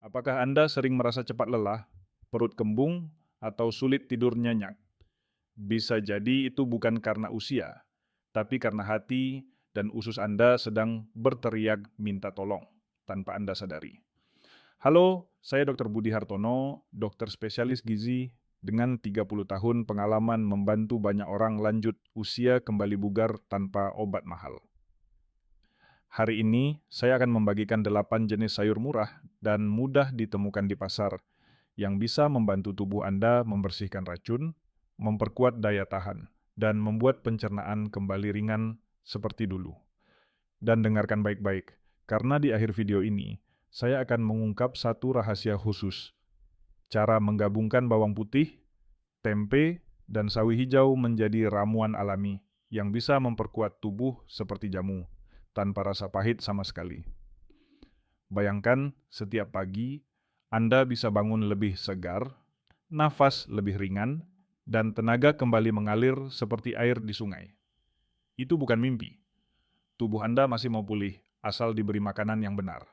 Apakah Anda sering merasa cepat lelah, perut kembung, atau sulit tidur nyenyak? Bisa jadi itu bukan karena usia, tapi karena hati dan usus Anda sedang berteriak minta tolong tanpa Anda sadari. Halo, saya Dr. Budi Hartono, dokter spesialis gizi dengan 30 tahun pengalaman membantu banyak orang lanjut usia kembali bugar tanpa obat mahal. Hari ini, saya akan membagikan 8 jenis sayur murah dan mudah ditemukan di pasar yang bisa membantu tubuh Anda membersihkan racun, memperkuat daya tahan, dan membuat pencernaan kembali ringan seperti dulu. Dan dengarkan baik-baik, karena di akhir video ini, saya akan mengungkap satu rahasia khusus, cara menggabungkan bawang putih, tempe, dan sawi hijau menjadi ramuan alami yang bisa memperkuat tubuh seperti jamu, tanpa rasa pahit sama sekali. Bayangkan setiap pagi, Anda bisa bangun lebih segar, nafas lebih ringan, dan tenaga kembali mengalir seperti air di sungai. Itu bukan mimpi. Tubuh Anda masih mau pulih, asal diberi makanan yang benar.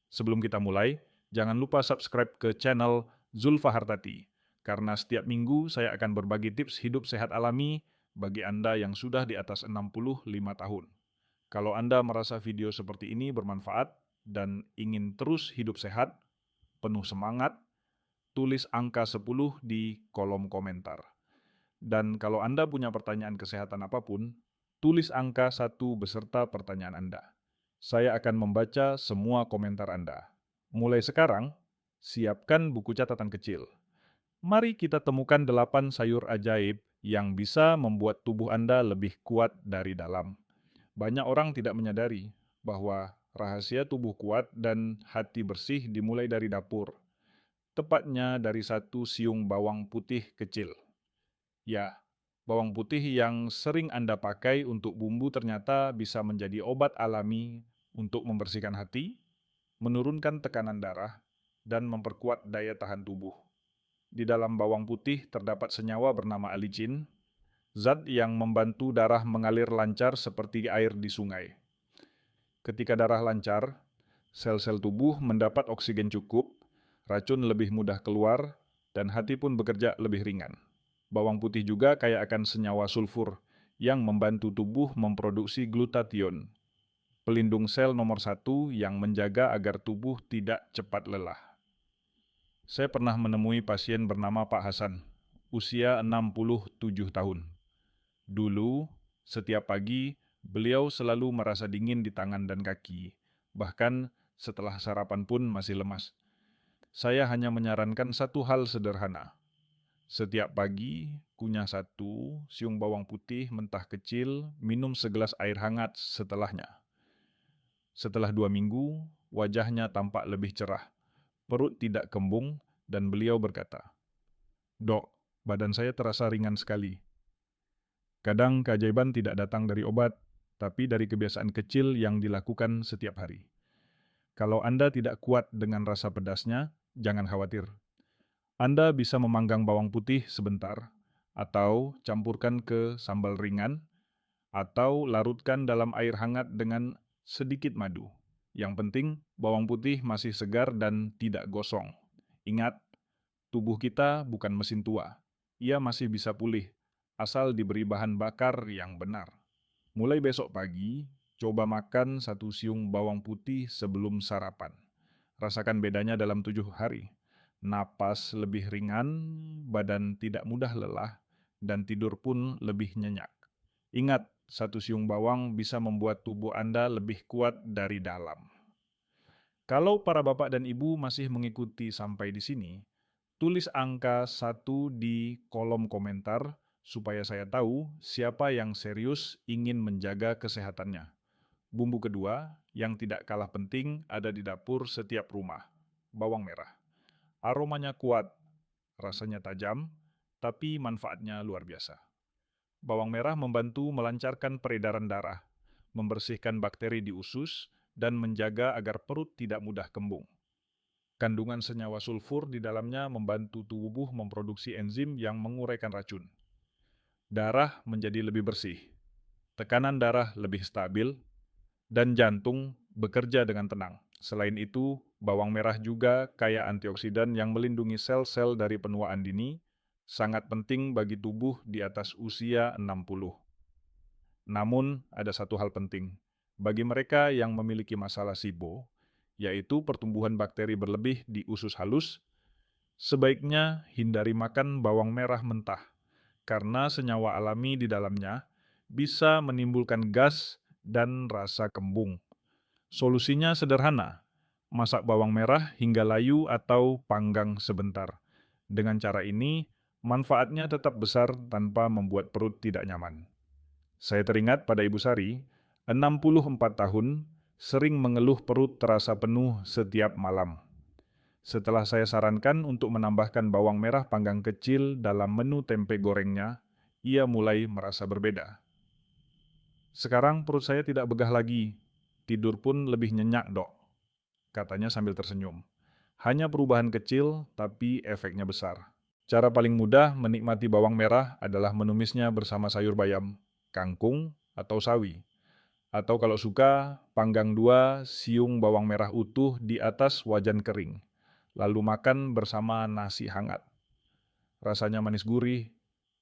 Sebelum kita mulai, jangan lupa subscribe ke channel Zulfa Hartati, karena setiap minggu saya akan berbagi tips hidup sehat alami bagi Anda yang sudah di atas 65 tahun. Kalau Anda merasa video seperti ini bermanfaat dan ingin terus hidup sehat, penuh semangat, tulis angka 10 di kolom komentar. Dan kalau Anda punya pertanyaan kesehatan apapun, tulis angka 1 beserta pertanyaan Anda. Saya akan membaca semua komentar Anda. Mulai sekarang, siapkan buku catatan kecil. Mari kita temukan 8 sayur ajaib yang bisa membuat tubuh Anda lebih kuat dari dalam. Banyak orang tidak menyadari bahwa rahasia tubuh kuat dan hati bersih dimulai dari dapur, tepatnya dari satu siung bawang putih kecil. Ya, bawang putih yang sering Anda pakai untuk bumbu ternyata bisa menjadi obat alami untuk membersihkan hati, menurunkan tekanan darah, dan memperkuat daya tahan tubuh. Di dalam bawang putih terdapat senyawa bernama alicin, zat yang membantu darah mengalir lancar seperti air di sungai. Ketika darah lancar, sel-sel tubuh mendapat oksigen cukup, racun lebih mudah keluar, dan hati pun bekerja lebih ringan. Bawang putih juga kaya akan senyawa sulfur yang membantu tubuh memproduksi glutathione, pelindung sel nomor 1 yang menjaga agar tubuh tidak cepat lelah. Saya pernah menemui pasien bernama Pak Hasan, usia 67 tahun. Dulu, setiap pagi, beliau selalu merasa dingin di tangan dan kaki, bahkan setelah sarapan pun masih lemas. Saya hanya menyarankan satu hal sederhana. Setiap pagi, kunyah satu siung bawang putih mentah kecil, minum segelas air hangat setelahnya. Setelah 2 minggu, wajahnya tampak lebih cerah, perut tidak kembung, dan beliau berkata, "Dok, badan saya terasa ringan sekali." Kadang keajaiban tidak datang dari obat, tapi dari kebiasaan kecil yang dilakukan setiap hari. Kalau Anda tidak kuat dengan rasa pedasnya, jangan khawatir. Anda bisa memanggang bawang putih sebentar, atau campurkan ke sambal ringan, atau larutkan dalam air hangat dengan sedikit madu. Yang penting, bawang putih masih segar dan tidak gosong. Ingat, tubuh kita bukan mesin tua. Ia masih bisa pulih, asal diberi bahan bakar yang benar. Mulai besok pagi, coba makan satu siung bawang putih sebelum sarapan. Rasakan bedanya dalam 7 hari. Napas lebih ringan, badan tidak mudah lelah, dan tidur pun lebih nyenyak. Ingat, satu siung bawang bisa membuat tubuh Anda lebih kuat dari dalam. Kalau para bapak dan ibu masih mengikuti sampai di sini, tulis angka 1 di kolom komentar supaya saya tahu siapa yang serius ingin menjaga kesehatannya. Bumbu kedua yang tidak kalah penting ada di dapur setiap rumah, bawang merah. Aromanya kuat, rasanya tajam, tapi manfaatnya luar biasa. Bawang merah membantu melancarkan peredaran darah, membersihkan bakteri di usus, dan menjaga agar perut tidak mudah kembung. Kandungan senyawa sulfur di dalamnya membantu tubuh memproduksi enzim yang menguraikan racun. Darah menjadi lebih bersih, tekanan darah lebih stabil, dan jantung bekerja dengan tenang. Selain itu, bawang merah juga kaya antioksidan yang melindungi sel-sel dari penuaan dini, sangat penting bagi tubuh di atas usia 60. Namun, ada satu hal penting. Bagi mereka yang memiliki masalah SIBO, yaitu pertumbuhan bakteri berlebih di usus halus, sebaiknya hindari makan bawang merah mentah, karena senyawa alami di dalamnya bisa menimbulkan gas dan rasa kembung. Solusinya sederhana, masak bawang merah hingga layu atau panggang sebentar. Dengan cara ini, manfaatnya tetap besar tanpa membuat perut tidak nyaman. Saya teringat pada Ibu Sari, 64 tahun, sering mengeluh perut terasa penuh setiap malam. Setelah saya sarankan untuk menambahkan bawang merah panggang kecil dalam menu tempe gorengnya, ia mulai merasa berbeda. Sekarang perut saya tidak begah lagi, tidur pun lebih nyenyak, Dok, katanya sambil tersenyum. Hanya perubahan kecil, tapi efeknya besar. Cara paling mudah menikmati bawang merah adalah menumisnya bersama sayur bayam, kangkung, atau sawi. Atau kalau suka, panggang 2 siung bawang merah utuh di atas wajan kering, lalu makan bersama nasi hangat. Rasanya manis gurih,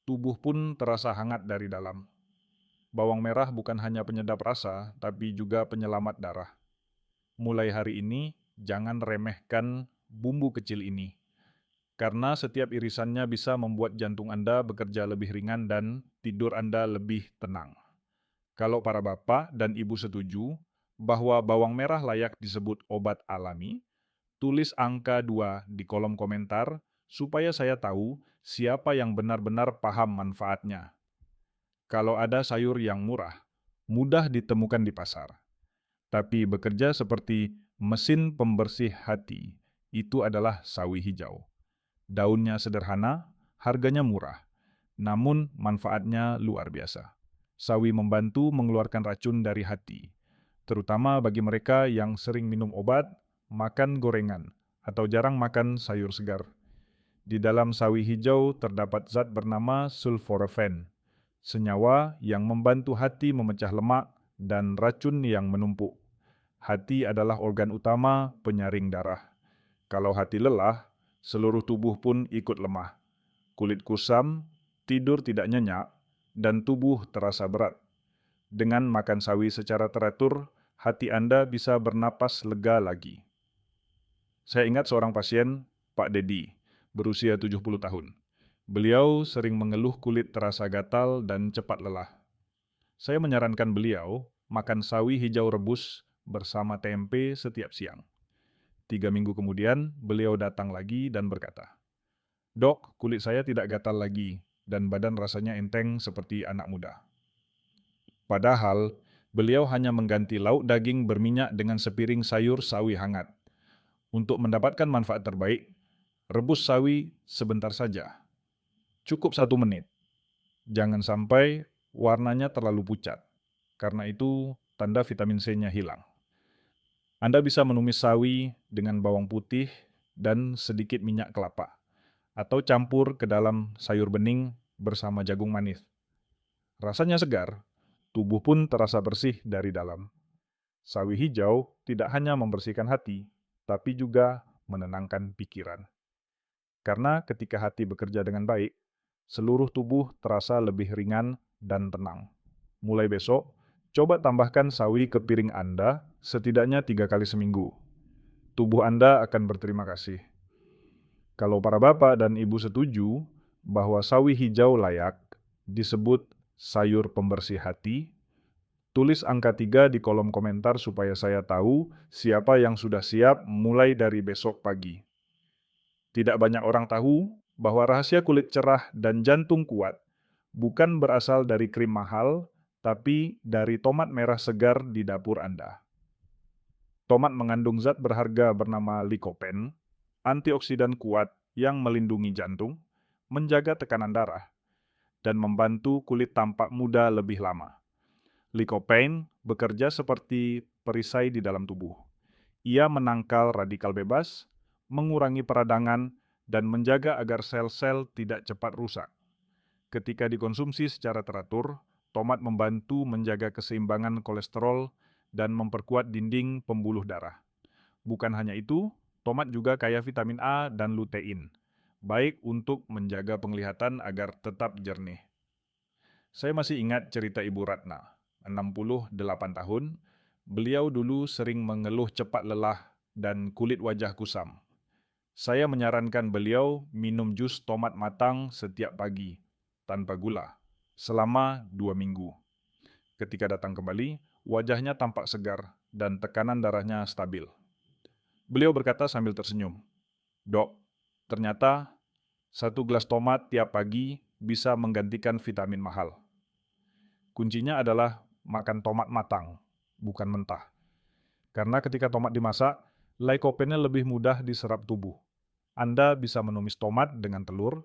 tubuh pun terasa hangat dari dalam. Bawang merah bukan hanya penyedap rasa, tapi juga penyelamat darah. Mulai hari ini, jangan remehkan bumbu kecil ini, karena setiap irisannya bisa membuat jantung Anda bekerja lebih ringan dan tidur Anda lebih tenang. Kalau para bapak dan ibu setuju bahwa bawang merah layak disebut obat alami, tulis angka 2 di kolom komentar supaya saya tahu siapa yang benar-benar paham manfaatnya. Kalau ada sayur yang murah, mudah ditemukan di pasar, tapi bekerja seperti mesin pembersih hati, itu adalah sawi hijau. Daunnya sederhana, harganya murah, namun manfaatnya luar biasa. Sawi membantu mengeluarkan racun dari hati, terutama bagi mereka yang sering minum obat, makan gorengan, atau jarang makan sayur segar. Di dalam sawi hijau terdapat zat bernama sulforaphane, senyawa yang membantu hati memecah lemak dan racun yang menumpuk. Hati adalah organ utama penyaring darah. Kalau hati lelah, seluruh tubuh pun ikut lemah. Kulit kusam, tidur tidak nyenyak, dan tubuh terasa berat. Dengan makan sawi secara teratur, hati Anda bisa bernapas lega lagi. Saya ingat seorang pasien, Pak Dedi, berusia 70 tahun. Beliau sering mengeluh kulit terasa gatal dan cepat lelah. Saya menyarankan beliau makan sawi hijau rebus bersama tempe setiap siang. 3 minggu kemudian, beliau datang lagi dan berkata, "Dok, kulit saya tidak gatal lagi, dan badan rasanya enteng seperti anak muda." Padahal, beliau hanya mengganti lauk daging berminyak dengan sepiring sayur sawi hangat. Untuk mendapatkan manfaat terbaik, rebus sawi sebentar saja. Cukup 1 menit. Jangan sampai warnanya terlalu pucat, karena itu tanda vitamin C-nya hilang. Anda bisa menumis sawi dengan bawang putih dan sedikit minyak kelapa, atau campur ke dalam sayur bening bersama jagung manis. Rasanya segar, tubuh pun terasa bersih dari dalam. Sawi hijau tidak hanya membersihkan hati, tapi juga menenangkan pikiran. Karena ketika hati bekerja dengan baik, seluruh tubuh terasa lebih ringan dan tenang. Mulai besok, coba tambahkan sawi ke piring Anda setidaknya 3 kali seminggu. Tubuh Anda akan berterima kasih. Kalau para bapak dan ibu setuju bahwa sawi hijau layak disebut sayur pembersih hati, tulis angka 3 di kolom komentar supaya saya tahu siapa yang sudah siap mulai dari besok pagi. Tidak banyak orang tahu bahwa rahasia kulit cerah dan jantung kuat bukan berasal dari krim mahal, tapi dari tomat merah segar di dapur Anda. Tomat mengandung zat berharga bernama lycopene, antioksidan kuat yang melindungi jantung, menjaga tekanan darah, dan membantu kulit tampak muda lebih lama. Lycopene bekerja seperti perisai di dalam tubuh. Ia menangkal radikal bebas, mengurangi peradangan, dan menjaga agar sel-sel tidak cepat rusak. Ketika dikonsumsi secara teratur, tomat membantu menjaga keseimbangan kolesterol dan memperkuat dinding pembuluh darah. Bukan hanya itu, tomat juga kaya vitamin A dan lutein, baik untuk menjaga penglihatan agar tetap jernih. Saya masih ingat cerita Ibu Ratna, 68 tahun. Beliau dulu sering mengeluh cepat lelah dan kulit wajah kusam. Saya menyarankan beliau minum jus tomat matang setiap pagi, tanpa gula, selama 2 minggu. Ketika datang kembali, wajahnya tampak segar dan tekanan darahnya stabil. Beliau berkata sambil tersenyum, "Dok, ternyata 1 gelas tomat tiap pagi bisa menggantikan vitamin mahal." Kuncinya adalah makan tomat matang, bukan mentah. Karena ketika tomat dimasak, lycopennya lebih mudah diserap tubuh. Anda bisa menumis tomat dengan telur,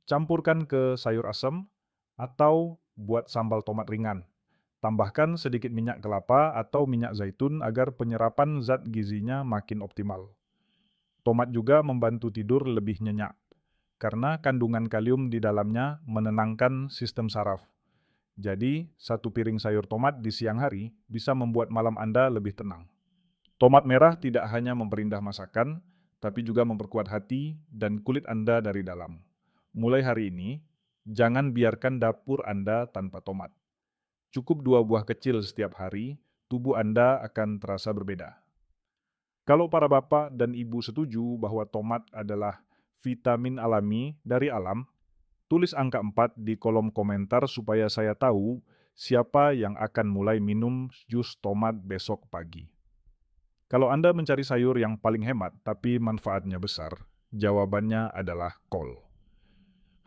campurkan ke sayur asam, atau buat sambal tomat ringan. Tambahkan sedikit minyak kelapa atau minyak zaitun agar penyerapan zat gizinya makin optimal. Tomat juga membantu tidur lebih nyenyak, karena kandungan kalium di dalamnya menenangkan sistem saraf. Jadi, 1 piring sayur tomat di siang hari bisa membuat malam Anda lebih tenang. Tomat merah tidak hanya memperindah masakan, tapi juga memperkuat hati dan kulit Anda dari dalam. Mulai hari ini, jangan biarkan dapur Anda tanpa tomat. Cukup 2 buah kecil setiap hari, tubuh Anda akan terasa berbeda. Kalau para bapak dan ibu setuju bahwa tomat adalah vitamin alami dari alam, tulis angka 4 di kolom komentar supaya saya tahu siapa yang akan mulai minum jus tomat besok pagi. Kalau Anda mencari sayur yang paling hemat tapi manfaatnya besar, jawabannya adalah kol.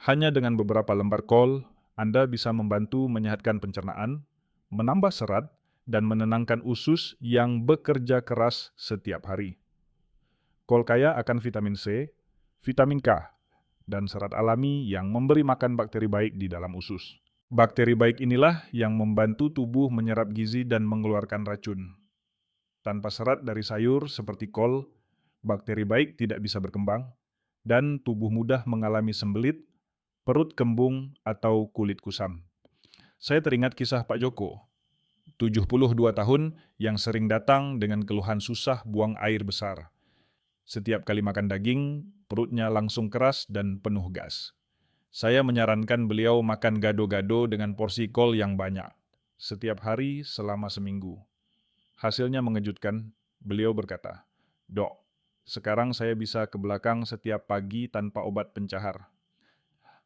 Hanya dengan beberapa lembar kol, Anda bisa membantu menyehatkan pencernaan, menambah serat, dan menenangkan usus yang bekerja keras setiap hari. Kol kaya akan vitamin C, vitamin K, dan serat alami yang memberi makan bakteri baik di dalam usus. Bakteri baik inilah yang membantu tubuh menyerap gizi dan mengeluarkan racun. Tanpa serat dari sayur seperti kol, bakteri baik tidak bisa berkembang, dan tubuh mudah mengalami sembelit, perut kembung, atau kulit kusam. Saya teringat kisah Pak Joko, 72 tahun, yang sering datang dengan keluhan susah buang air besar. Setiap kali makan daging, perutnya langsung keras dan penuh gas. Saya menyarankan beliau makan gado-gado dengan porsi kol yang banyak, setiap hari selama seminggu. Hasilnya mengejutkan, beliau berkata, "Dok, sekarang saya bisa ke belakang setiap pagi tanpa obat pencahar.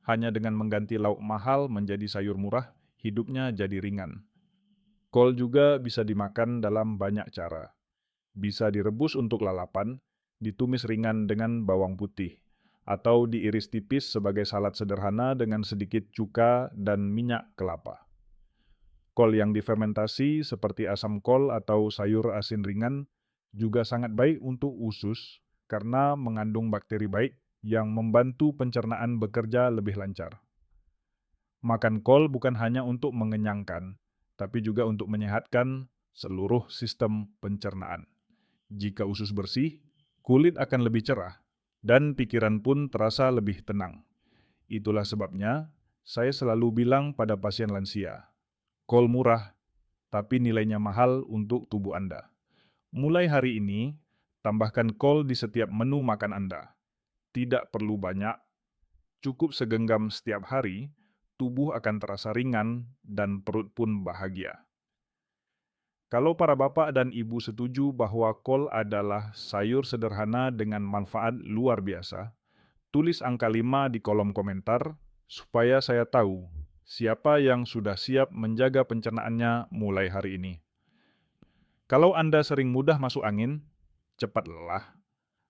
Hanya dengan mengganti lauk mahal menjadi sayur murah, hidupnya jadi ringan." Kol juga bisa dimakan dalam banyak cara. Bisa direbus untuk lalapan, ditumis ringan dengan bawang putih, atau diiris tipis sebagai salad sederhana dengan sedikit cuka dan minyak kelapa. Kol yang difermentasi seperti asam kol atau sayur asin ringan juga sangat baik untuk usus karena mengandung bakteri baik yang membantu pencernaan bekerja lebih lancar. Makan kol bukan hanya untuk mengenyangkan, tapi juga untuk menyehatkan seluruh sistem pencernaan. Jika usus bersih, kulit akan lebih cerah, dan pikiran pun terasa lebih tenang. Itulah sebabnya saya selalu bilang pada pasien lansia, kol murah, tapi nilainya mahal untuk tubuh Anda. Mulai hari ini, tambahkan kol di setiap menu makan Anda. Tidak perlu banyak, cukup segenggam setiap hari, tubuh akan terasa ringan dan perut pun bahagia. Kalau para bapak dan ibu setuju bahwa kol adalah sayur sederhana dengan manfaat luar biasa, tulis angka 5 di kolom komentar supaya saya tahu siapa yang sudah siap menjaga pencernaannya mulai hari ini. Kalau Anda sering mudah masuk angin, cepat lelah,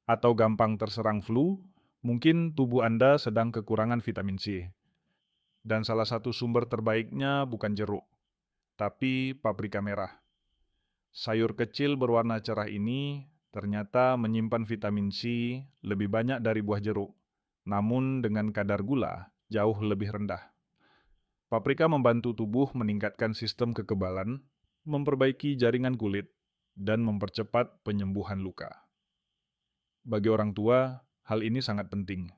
atau gampang terserang flu, mungkin tubuh Anda sedang kekurangan vitamin C. Dan salah satu sumber terbaiknya bukan jeruk, tapi paprika merah. Sayur kecil berwarna cerah ini ternyata menyimpan vitamin C lebih banyak dari buah jeruk, namun dengan kadar gula jauh lebih rendah. Paprika membantu tubuh meningkatkan sistem kekebalan, memperbaiki jaringan kulit, dan mempercepat penyembuhan luka. Bagi orang tua, hal ini sangat penting,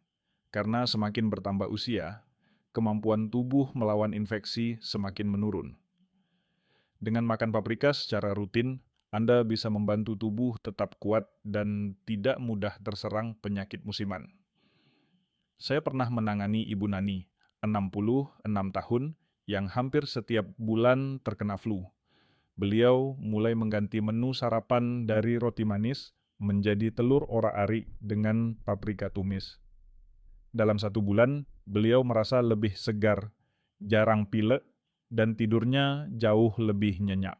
karena semakin bertambah usia, kemampuan tubuh melawan infeksi semakin menurun. Dengan makan paprika secara rutin, Anda bisa membantu tubuh tetap kuat dan tidak mudah terserang penyakit musiman. Saya pernah menangani Ibu Nani, 66 tahun, yang hampir setiap bulan terkena flu. Beliau mulai mengganti menu sarapan dari roti manis menjadi telur orak-arik dengan paprika tumis. Dalam 1 bulan, beliau merasa lebih segar, jarang pilek, dan tidurnya jauh lebih nyenyak.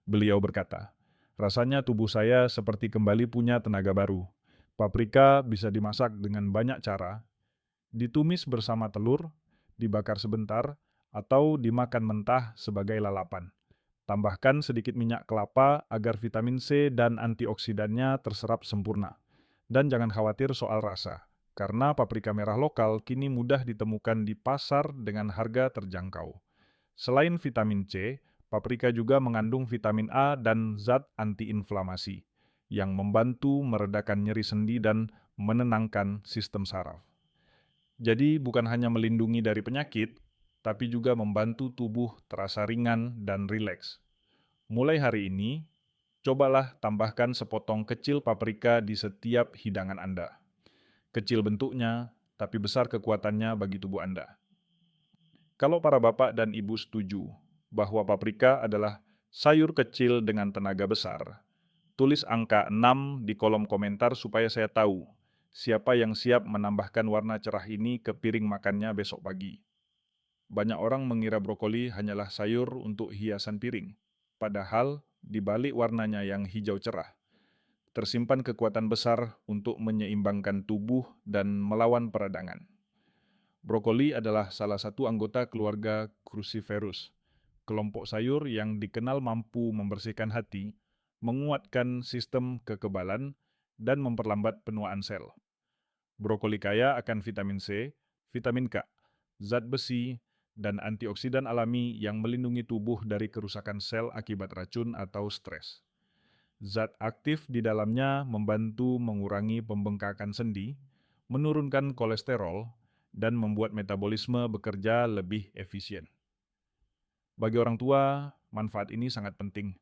Beliau berkata, "Rasanya tubuh saya seperti kembali punya tenaga baru. Paprika bisa dimasak dengan banyak cara, ditumis bersama telur, dibakar sebentar, atau dimakan mentah sebagai lalapan. Tambahkan sedikit minyak kelapa agar vitamin C dan antioksidannya terserap sempurna. Dan jangan khawatir soal rasa, karena paprika merah lokal kini mudah ditemukan di pasar dengan harga terjangkau. Selain vitamin C, paprika juga mengandung vitamin A dan zat antiinflamasi yang membantu meredakan nyeri sendi dan menenangkan sistem saraf. Jadi bukan hanya melindungi dari penyakit, tapi juga membantu tubuh terasa ringan dan rileks. Mulai hari ini, cobalah tambahkan sepotong kecil paprika di setiap hidangan Anda. Kecil bentuknya, tapi besar kekuatannya bagi tubuh Anda. Kalau para bapak dan ibu setuju bahwa paprika adalah sayur kecil dengan tenaga besar, tulis angka 6 di kolom komentar supaya saya tahu siapa yang siap menambahkan warna cerah ini ke piring makannya besok pagi. Banyak orang mengira brokoli hanyalah sayur untuk hiasan piring, padahal di balik warnanya yang hijau cerah, tersimpan kekuatan besar untuk menyeimbangkan tubuh dan melawan peradangan. Brokoli adalah salah satu anggota keluarga Cruciferous, kelompok sayur yang dikenal mampu membersihkan hati, menguatkan sistem kekebalan, dan memperlambat penuaan sel. Brokoli kaya akan vitamin C, vitamin K, zat besi, dan antioksidan alami yang melindungi tubuh dari kerusakan sel akibat racun atau stres. Zat aktif di dalamnya membantu mengurangi pembengkakan sendi, menurunkan kolesterol, dan membuat metabolisme bekerja lebih efisien. Bagi orang tua, manfaat ini sangat penting,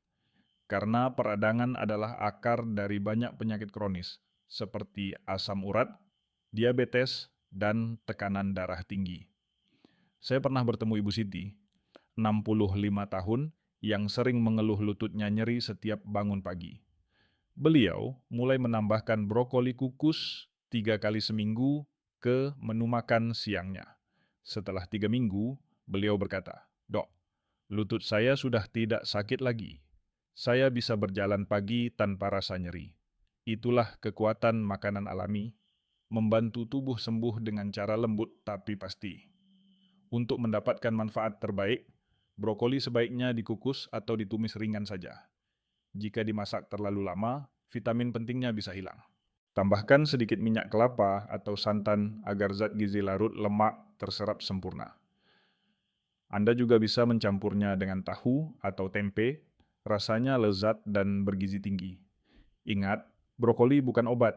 karena peradangan adalah akar dari banyak penyakit kronis, seperti asam urat, diabetes, dan tekanan darah tinggi. Saya pernah bertemu Ibu Siti, 65 tahun, yang sering mengeluh lututnya nyeri setiap bangun pagi. Beliau mulai menambahkan brokoli kukus 3 kali seminggu ke menu makan siangnya. Setelah 3 minggu, beliau berkata, "Dok, lutut saya sudah tidak sakit lagi. Saya bisa berjalan pagi tanpa rasa nyeri." Itulah kekuatan makanan alami, membantu tubuh sembuh dengan cara lembut tapi pasti. Untuk mendapatkan manfaat terbaik, brokoli sebaiknya dikukus atau ditumis ringan saja. Jika dimasak terlalu lama, vitamin pentingnya bisa hilang. Tambahkan sedikit minyak kelapa atau santan agar zat gizi larut lemak terserap sempurna. Anda juga bisa mencampurnya dengan tahu atau tempe, rasanya lezat dan bergizi tinggi. Ingat, brokoli bukan obat,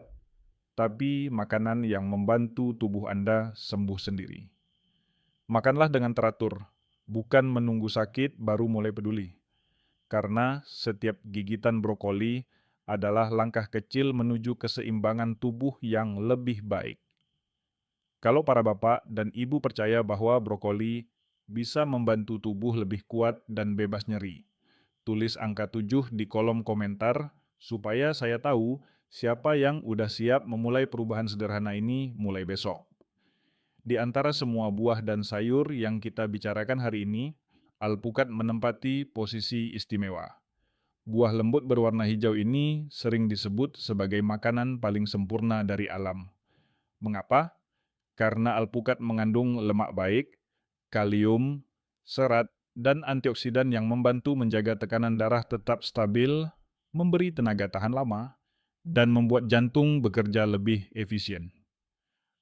tapi makanan yang membantu tubuh Anda sembuh sendiri. Makanlah dengan teratur, bukan menunggu sakit baru mulai peduli. Karena setiap gigitan brokoli adalah langkah kecil menuju keseimbangan tubuh yang lebih baik. Kalau para bapak dan ibu percaya bahwa brokoli bisa membantu tubuh lebih kuat dan bebas nyeri, tulis angka 7 di kolom komentar supaya saya tahu siapa yang udah siap memulai perubahan sederhana ini mulai besok. Di antara semua buah dan sayur yang kita bicarakan hari ini, alpukat menempati posisi istimewa. Buah lembut berwarna hijau ini sering disebut sebagai makanan paling sempurna dari alam. Mengapa? Karena alpukat mengandung lemak baik, kalium, serat, dan antioksidan yang membantu menjaga tekanan darah tetap stabil, memberi tenaga tahan lama, dan membuat jantung bekerja lebih efisien.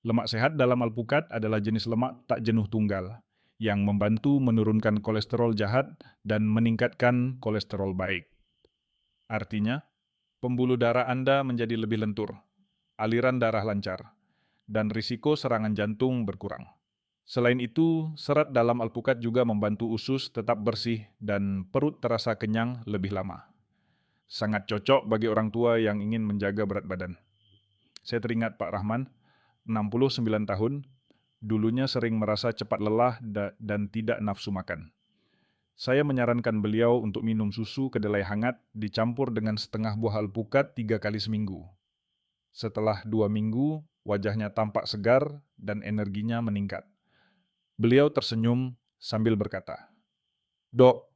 Lemak sehat dalam alpukat adalah jenis lemak tak jenuh tunggal, yang membantu menurunkan kolesterol jahat dan meningkatkan kolesterol baik. Artinya, pembuluh darah Anda menjadi lebih lentur, aliran darah lancar, dan risiko serangan jantung berkurang. Selain itu, serat dalam alpukat juga membantu usus tetap bersih dan perut terasa kenyang lebih lama. Sangat cocok bagi orang tua yang ingin menjaga berat badan. Saya teringat Pak Rahman, 69 tahun, dulunya sering merasa cepat lelah dan tidak nafsu makan. Saya menyarankan beliau untuk minum susu kedelai hangat dicampur dengan setengah buah alpukat 3 kali seminggu. Setelah 2 minggu, wajahnya tampak segar dan energinya meningkat. Beliau tersenyum sambil berkata, "Dok,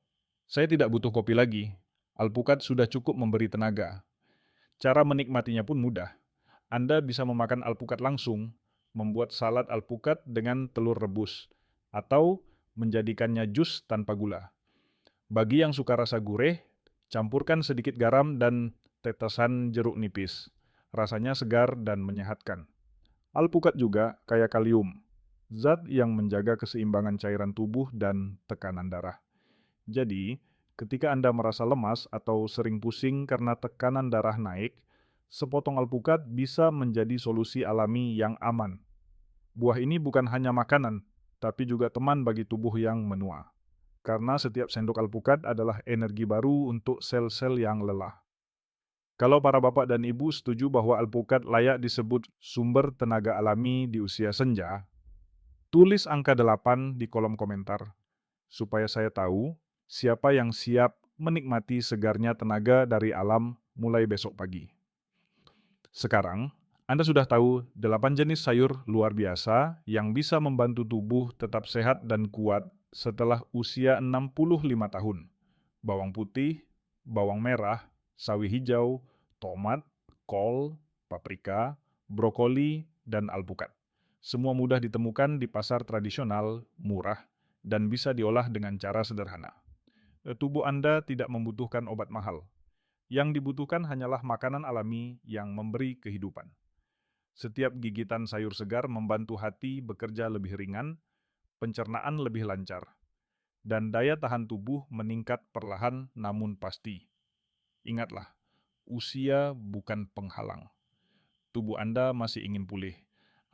saya tidak butuh kopi lagi. Alpukat sudah cukup memberi tenaga." Cara menikmatinya pun mudah. Anda bisa memakan alpukat langsung, membuat salad alpukat dengan telur rebus, atau menjadikannya jus tanpa gula. Bagi yang suka rasa gurih, campurkan sedikit garam dan tetesan jeruk nipis. Rasanya segar dan menyehatkan. Alpukat juga kaya kalium, zat yang menjaga keseimbangan cairan tubuh dan tekanan darah. Jadi, ketika Anda merasa lemas atau sering pusing karena tekanan darah naik, sepotong alpukat bisa menjadi solusi alami yang aman. Buah ini bukan hanya makanan, tapi juga teman bagi tubuh yang menua. Karena setiap sendok alpukat adalah energi baru untuk sel-sel yang lelah. Kalau para bapak dan ibu setuju bahwa alpukat layak disebut sumber tenaga alami di usia senja, tulis angka 8 di kolom komentar, supaya saya tahu siapa yang siap menikmati segarnya tenaga dari alam mulai besok pagi. Sekarang, Anda sudah tahu 8 jenis sayur luar biasa yang bisa membantu tubuh tetap sehat dan kuat setelah usia 65 tahun. Bawang putih, bawang merah, sawi hijau, tomat, kol, paprika, brokoli, dan alpukat. Semua mudah ditemukan di pasar tradisional, murah, dan bisa diolah dengan cara sederhana. Tubuh Anda tidak membutuhkan obat mahal. Yang dibutuhkan hanyalah makanan alami yang memberi kehidupan. Setiap gigitan sayur segar membantu hati bekerja lebih ringan, pencernaan lebih lancar, dan daya tahan tubuh meningkat perlahan namun pasti. Ingatlah, usia bukan penghalang. Tubuh Anda masih ingin pulih,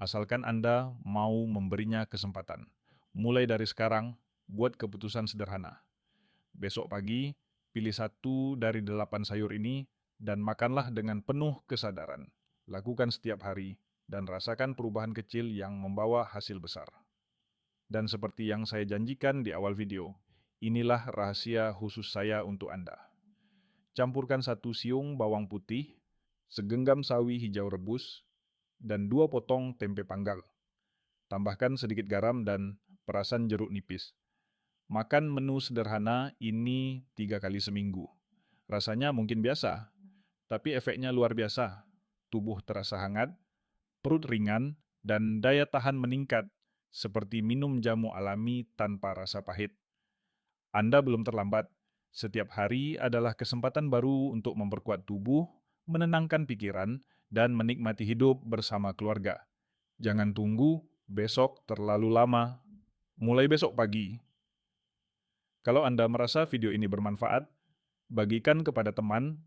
asalkan Anda mau memberinya kesempatan. Mulai dari sekarang, buat keputusan sederhana. Besok pagi, pilih 1 dari 8 sayur ini dan makanlah dengan penuh kesadaran. Lakukan setiap hari dan rasakan perubahan kecil yang membawa hasil besar. Dan seperti yang saya janjikan di awal video, inilah rahasia khusus saya untuk Anda. Campurkan 1 siung bawang putih, segenggam sawi hijau rebus, dan 2 potong tempe panggang. Tambahkan sedikit garam dan perasan jeruk nipis. Makan menu sederhana ini 3 kali seminggu. Rasanya mungkin biasa, tapi efeknya luar biasa. Tubuh terasa hangat, perut ringan, dan daya tahan meningkat, seperti minum jamu alami tanpa rasa pahit. Anda belum terlambat. Setiap hari adalah kesempatan baru untuk memperkuat tubuh, menenangkan pikiran, dan menikmati hidup bersama keluarga. Jangan tunggu besok terlalu lama. Mulai besok pagi. Kalau Anda merasa video ini bermanfaat, bagikan kepada teman,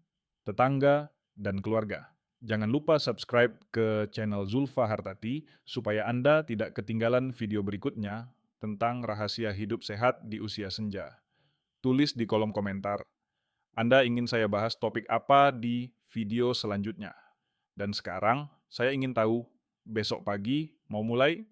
tetangga, dan keluarga. Jangan lupa subscribe ke channel Zulfa Hartati supaya Anda tidak ketinggalan video berikutnya tentang rahasia hidup sehat di usia senja. Tulis di kolom komentar, Anda ingin saya bahas topik apa di video selanjutnya. Dan sekarang, saya ingin tahu, besok pagi mau mulai?